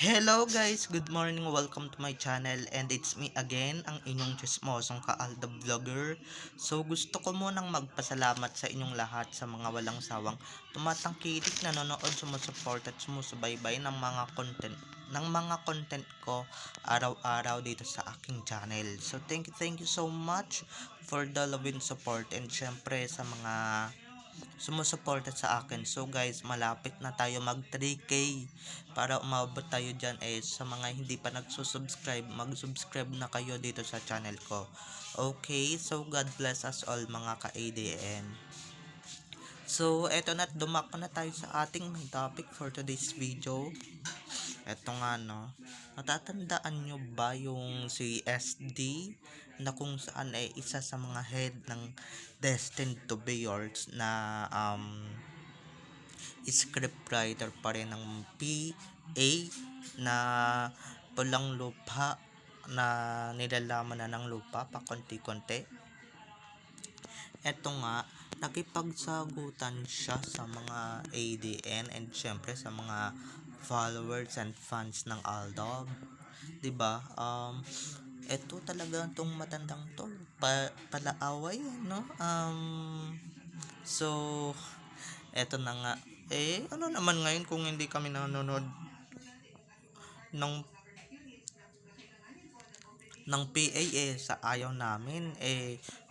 Hello guys, good morning, welcome to my channel and it's me again, ang inyong chismosong Kaalda Vlogger. So gusto ko munang magpasalamat sa inyong lahat sa mga walang sawang tumatangkilik, nanonood, sumusuport at sumusubaybay ng mga content ko araw-araw dito sa aking channel. So thank you so much for the love and support, and syempre sa mga sumusuporta sa akin. So guys, malapit na tayo mag 3K. Para umabot tayo dyan, sa mga hindi pa nagsusubscribe, mag-subscribe na kayo dito sa channel ko. Okay, so God bless us all mga ka-ADN. So eto na, dumako na tayo sa ating main topic for today's video. Eto nga no, natatandaan nyo ba yung si SD na kung saan ay isa sa mga head ng Destined to Be Yours na scriptwriter pa rin ng PA na Pulang Lupa, na nilalaman na ng lupa pa konti-konti. Eto nga, nakipagsagutan siya sa mga ADN and syempre sa mga followers and fans ng Aldab. 'Di ba? Eto talaga tong matandang to, palaaway, no? So eto na nga, ano naman ngayon kung hindi kami nanonood ng PA, sa ayaw namin,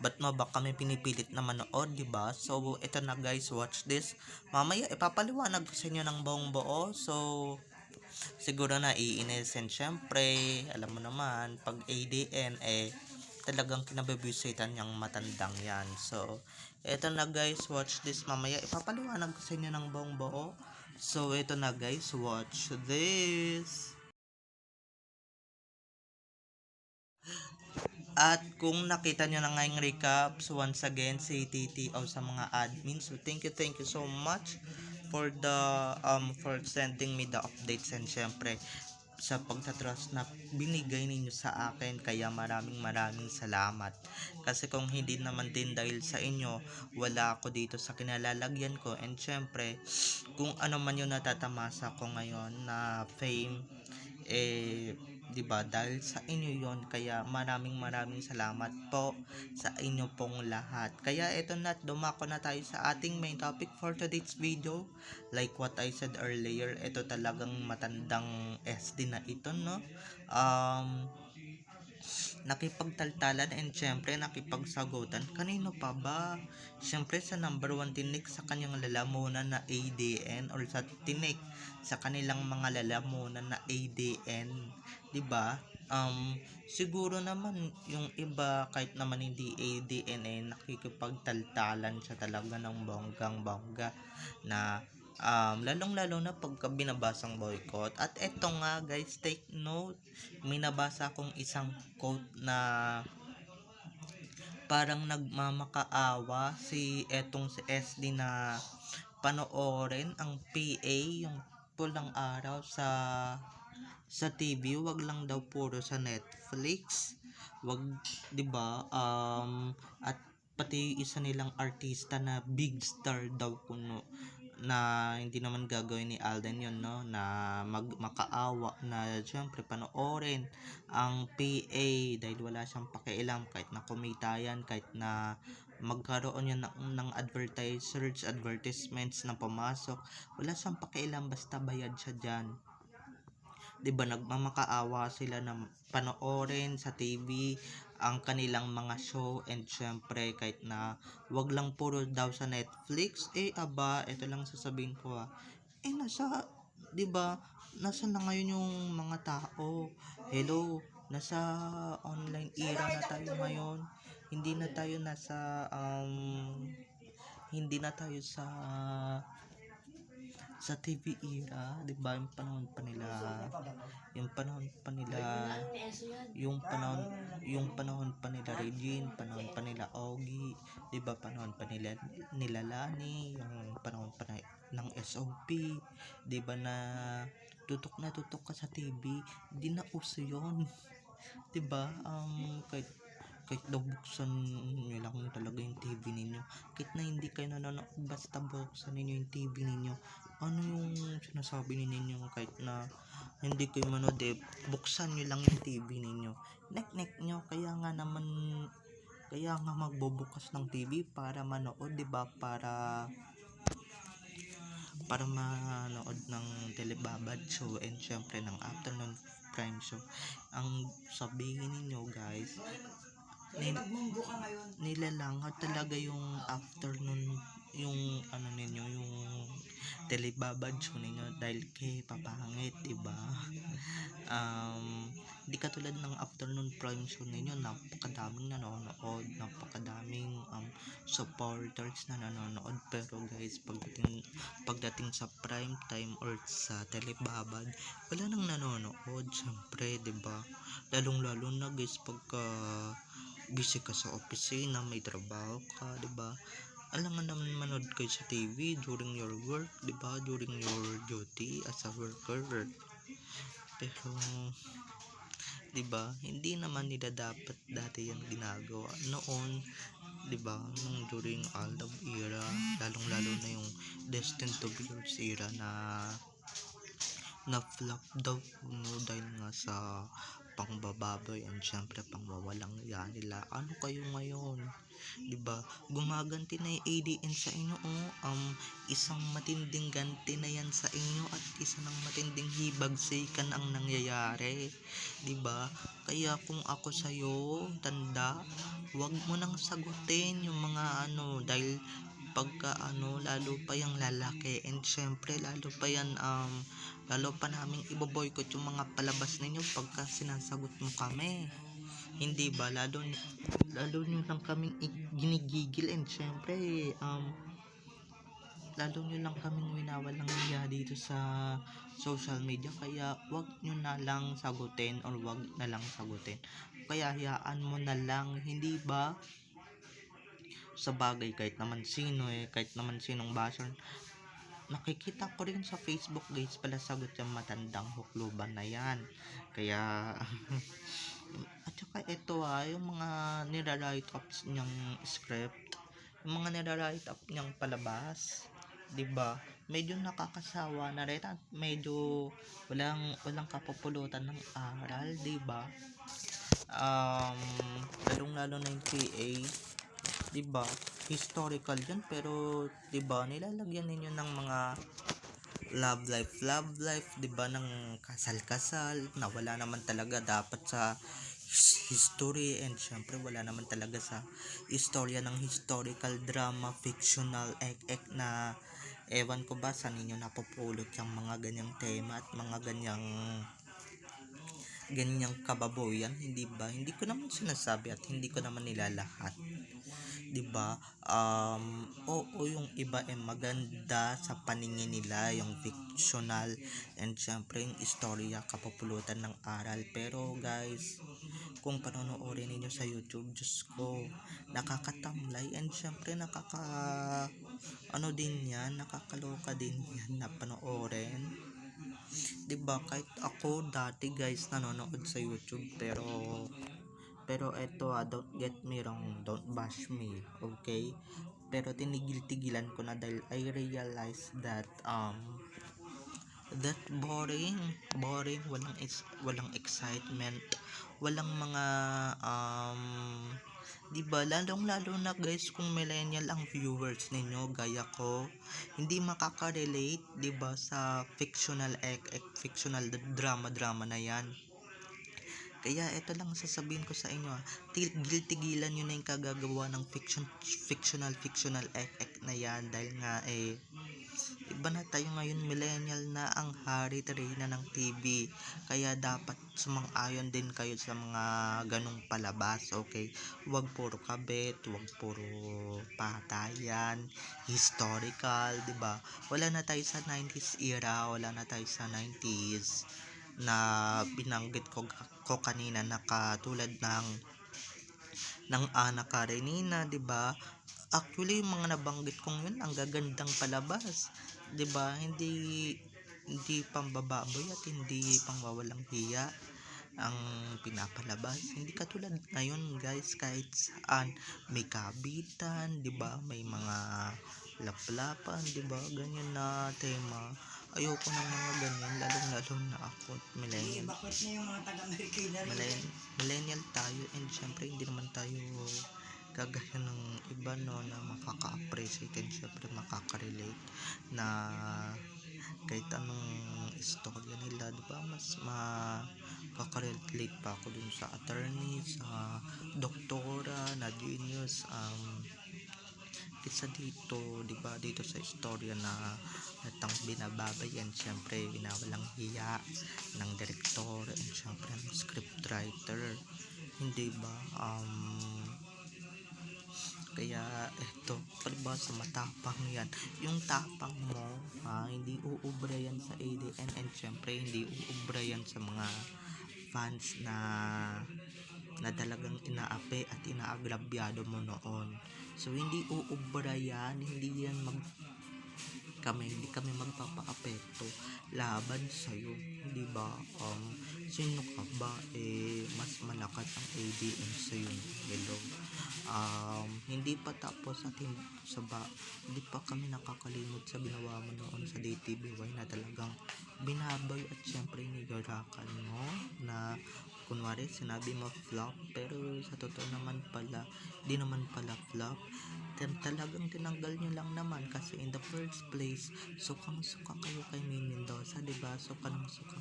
ba't mo ba kami pinipilit na manood, di ba? So ito na guys, watch this. Mamaya ipapaliwanag ko sa inyo ng buong buo. So siguro na iinis, and syempre alam mo naman pag ADN, talagang kinabibisitan niyang matandang yan. So eto na guys, watch this. Mamaya ipapaliwanag ko sa inyo ng buong buo. So eto na guys, watch this. At kung nakita nyo na nga yung recap, so once again, si TTO sa mga admin. So thank you so much for the for sending me the updates, and syempre sa pagtatrust na binigay ninyo sa akin, kaya maraming salamat. Kasi kung hindi naman din dahil sa inyo, wala ako dito sa kinalalagyan ko, and syempre kung ano man yung natatamasa ko ngayon na fame, 'di ba, dahil sa inyo yon, kaya maraming salamat po sa inyo pong lahat. Kaya eto na, dumako na tayo sa ating main topic for today's video. Like what I said earlier, ito talagang matandang SD na ito, no? Nakipagtaltalan and syempre nakipagsagutan. Kanino pa ba? Syempre sa number 1 tinik sa kanyang lalamunan na ADN, or sa tinik sa kanilang mga lalamunan na ADN, 'di ba? Siguro naman yung iba kahit naman hindi ADN, nakikipagtaltalan siya talaga ng bonggang-bongga na lalong-lalo na pagka binabasang boycott. At eto nga guys, take note, may nabasa akong isang quote na parang nagmamakaawa si SD na panoorin ang PA, yung Pulang Araw sa TV, wag lang daw puro sa Netflix. Wag, 'di ba? At pati isa nilang artista na big star daw kuno, na hindi naman gagawin ni Alden yon, no, na makaawa na syempre panoorin ang PA dahil wala siyang pakialam kahit na kumita yan, kahit na magkaroon yan ng advertisements na pumasok, wala siyang pakialam basta bayad siya dyan. 'Di ba, nagmamakaawa sila na panoorin sa TV ang kanilang mga show, and syempre kahit na wag lang puro daw sa Netflix, aba, ito lang sasabihin ko, nasa, 'di ba, nasa na ngayon yung mga tao? Hello, nasa online era na tayo ngayon. Hindi na tayo nasa hindi na tayo sa TV era, 'di ba? Yung panahon pa nila, yung panahon pa nila yung panahon yung panahon pa nila Regine, panahon pa nila Ogie, 'di ba? Panahon pa nila Lani, yung panahon pa ng SOP, 'di ba, na tutok ka sa TV, hindi na uso 'yon, 'di ba? Kahit daw buksan nyo lang talaga yung TV ninyo, kahit na hindi kayo nanonood, basta buksan ninyo yung TV ninyo, ano yung sinasabi ninyo, kahit na hindi kayo manood buksan nyo lang yung TV ninyo. Nek nyo, kaya nga magbubukas ng TV para manood, 'di ba? Para manood ng telebabad show and syempre ng afternoon prime show. Ang sabihin ninyo guys, nilalangaw talaga yung afternoon, yung ano ninyo, yung telebabad show ninyo dahil kay papangit, diba? Di katulad ng afternoon prime show ninyo, napakadaming nanonood, napakadaming supporters na nanonood. Pero guys, pagdating sa prime time or sa telebabad, wala nang nanonood, syempre, diba? Lalong lalo na guys pagka busy ka sa opisina, may trabaho ka, 'di ba? Alam mo naman manood kayo sa TV during your work, 'di ba? During your duty as a worker. Pero 'di ba? Hindi naman nila dapat dati yan ginagawa noon, 'di ba? Nung during Aldab era, lalong-lalo na yung Destined to be Yours era na flop daw, no, dahil nga sa pangbababoy and syempre pangwawalang yan nila. Ano kayo ngayon, 'di ba? Gumaganti na yung ADN sa inyo, isang matinding ganti na yan sa inyo at isa ng matinding hibagsikan ang nangyayari, 'di ba? Kaya kung ako sa tanda, wag mo nang sagutin yung mga dahil pagka lalo pa yung lalaki and syempre lalo pa naming iboboykot yung mga palabas ninyo pagka sinasagot mo kami, hindi ba? Lalo nyo lang kaming ginigigil and syempre lalo nyo lang kaming winawalang niya dito sa social media, kaya wag nyo na lang sagutin or wag na lang sagutin, kaya hayaan mo na lang, hindi ba? Sa bagay kahit naman sinong basher, nakikita ko rin sa Facebook guys, pala sagot yung matandang hukluban na yan, kaya at saka ito yung mga nira-write ups niyang script, yung mga nira-write up niyang palabas, 'di ba? Medyo nakakasawa na rin at medyo walang kapupulutan ng aral, 'di ba? Lalong-lalo na yung PA, 'di ba? Historical 'yan pero 'di ba nilalagyan ninyo ng mga love life, 'di ba, ng kasal-kasal na wala naman talaga dapat sa history and syempre wala naman talaga sa istorya ng historical drama, fictional na ewan ko ba sa ninyo napupulot yung mga ganyang tema at mga ganyang kababoyan, hindi ba? Hindi ko naman sinasabi at hindi ko naman nilalahat, 'di ba? Oo, yung iba maganda sa paningin nila yung fictional and syempre yung istorya kapupulutan ng aral, pero guys kung panonoorin ninyo sa YouTube, Diyos ko, nakakatamlay and syempre nakakaloka din yan na panoorin, 'di ba? Kahit ako dati guys nanonood sa YouTube, pero eto don't get me wrong, don't bash me, okay? Pero tinigil-tigilan ko na dahil I realized that boring, walang excitement, walang mga 'di ba, lalong-lalo na guys kung millennial ang viewers ninyo gaya ko, hindi makaka-relate, 'di ba, sa fictional drama na 'yan. Kaya ito lang sasabihin ko sa inyo, tigilan nyo na yung kagagawa ng fictional na yan dahil nga iba na tayo ngayon, millennial na ang hari reyna ng TV, kaya dapat sumang-ayon din kayo sa mga ganong palabas, okay? Huwag puro kabit, huwag puro patayan, historical, 'di ba? Wala na tayo sa 90s era, wala na tayo sa 90s na binanggit ko kanina na katulad ng Ana Karenina, 'di ba? Actually, yung mga nabanggit kong yun ang gagandang palabas, 'di ba? Hindi pambababoy at hindi pangwawalang hiya ang pinapalabas. Hindi katulad ngayon, guys, kahit saan may kabitan, 'di ba? May mga laplapan, 'di ba? Ganyan na tema. ayoko ng mga ganyan, lalong-lalo na ako, millennial. Bakit na yung mga taga-Amerika na rin? Millennial tayo, and syempre hindi naman tayo kagaya ng iba, no, na makaka-appreciate and syempre makaka-relate na kahit anong istorya nila, di ba, mas makaka-relate pa ako dun sa attorney, sa doktora na genius, isa dito, di ba, dito sa istorya na natang binababayan, syempre binawalang hiya ng direktor and syempre ng scriptwriter, hindi ba, kaya eto, palibasa matapang yan, yung tapang mo, hindi uubra yan sa ADN, and syempre hindi uubra yan sa mga fans na talagang inaapi at inaagrabyado mo noon. So hindi uubra yan, hindi kami magpapaapekto laban sa'yo, di ba? Sino ka ba? Mas malakas ang ADN sa'yo. Hello. Hindi pa tapos at hindi pa kami nakakalimot sa ginawa mo noon sa DTBY na talagang binaboy at syempre nigarakan mo na kunwari sinabi mo flop, pero sa totoo naman pala di naman pala flop, talagang tinanggal nyo lang naman kasi in the first place sukang-suka kayo kay May Mendoza, diba? Suka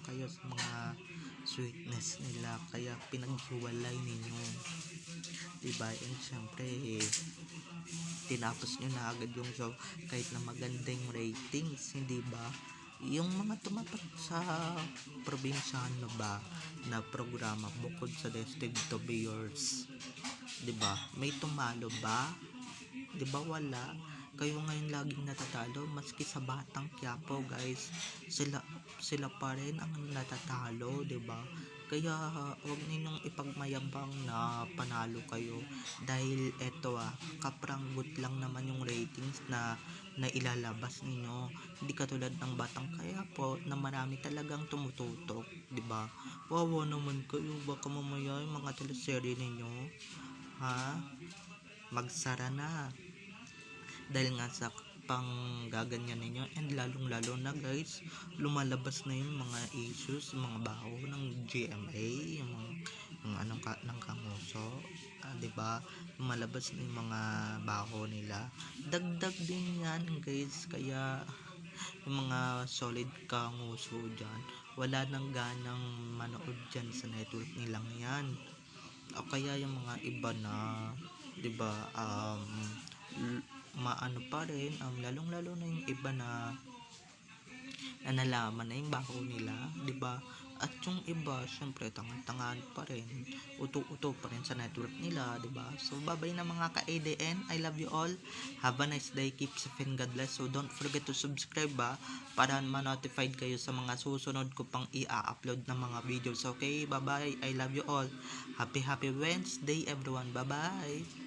kayo sa mga sweetness nila, kaya pinaghiwalay ninyo, diba? And syempre tinapos nyo na agad yung show kahit na magandang ratings, hindi ba? Yung mga tumatak sa probinsyano ba na programa bukod sa Destined to be Yours, 'di ba? May tumalo ba? 'Di ba wala? Kayo ngayon laging natatalo, maski sa Batang Quiapo, guys. Sila pa rin ang natatalo, 'di ba? Kaya huwag ninyong ipagmayabang na panalo kayo dahil eto kapranggot lang naman yung ratings na ilalabas ninyo. Hindi katulad ng Batang Quiapo na marami talagang tumututok, 'di ba? Wawa naman kayo, baka mamaya yung mga teleserye ninyo, magsara na dahil nga sa pang gaganyan ninyo, and lalong-lalo na, guys, lumalabas na yung mga issues, mga baho ng GMA, yung ng Kamuso, 'di ba? Lumalabas na yung mga baho nila. Dagdag din yan, guys, kaya yung mga solid Kamuso dyan, wala nang ganang manood dyan sa network nilang yan. O kaya yung mga iba na, 'di ba, maano pa rin, lalong-lalo na yung iba na nalaman na yung baho nila, 'di ba? At yung iba, syempre tangan-tangan pa rin, uto-uto pa rin sa network nila, 'di ba? So babay na mga ka-ADN, I love you all. Have a nice day, keep safe and God bless. So don't forget to subscribe para ma-notified kayo sa mga susunod ko pang i-upload na mga videos. Okay, bye-bye. I love you all. Happy Wednesday everyone. Bye-bye.